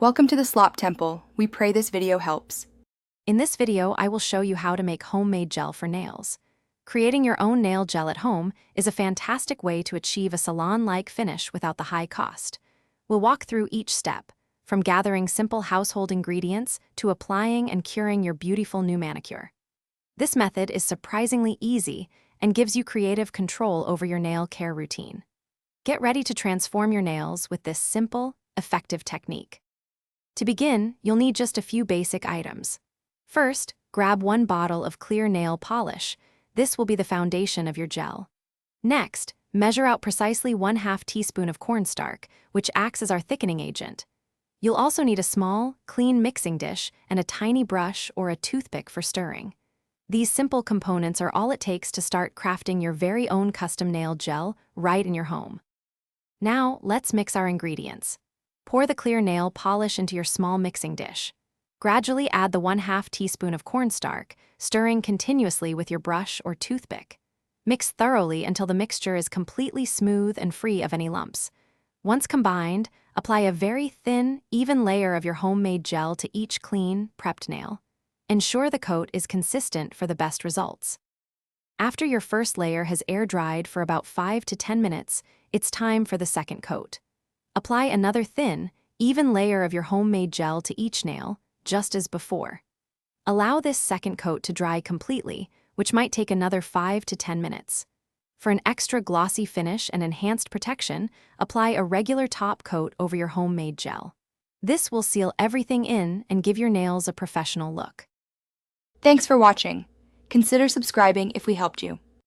Welcome to the Slop Temple. We pray this video helps. In this video, I will show you how to make homemade gel for nails. Creating your own nail gel at home is a fantastic way to achieve a salon-like finish without the high cost. We'll walk through each step, from gathering simple household ingredients to applying and curing your beautiful new manicure. This method is surprisingly easy and gives you creative control over your nail care routine. Get ready to transform your nails with this simple, effective technique. To begin, you'll need just a few basic items. First, grab 1 bottle of clear nail polish. This will be the foundation of your gel. Next, measure out precisely 1/2 teaspoon of cornstarch, which acts as our thickening agent. You'll also need a small, clean mixing dish and a tiny brush or a toothpick for stirring. These simple components are all it takes to start crafting your very own custom nail gel right in your home. Now, let's mix our ingredients. Pour the clear nail polish into your small mixing dish. Gradually add the 1/2 teaspoon of cornstarch, stirring continuously with your brush or toothpick. Mix thoroughly until the mixture is completely smooth and free of any lumps. Once combined, apply a very thin, even layer of your homemade gel to each clean, prepped nail. Ensure the coat is consistent for the best results. After your first layer has air-dried for about 5 to 10 minutes, it's time for the second coat. Apply another thin, even layer of your homemade gel to each nail, just as before. Allow this second coat to dry completely, which might take another 5 to 10 minutes. For an extra glossy finish and enhanced protection, apply a regular top coat over your homemade gel. This will seal everything in and give your nails a professional look. Thanks for watching. Consider subscribing if we helped you.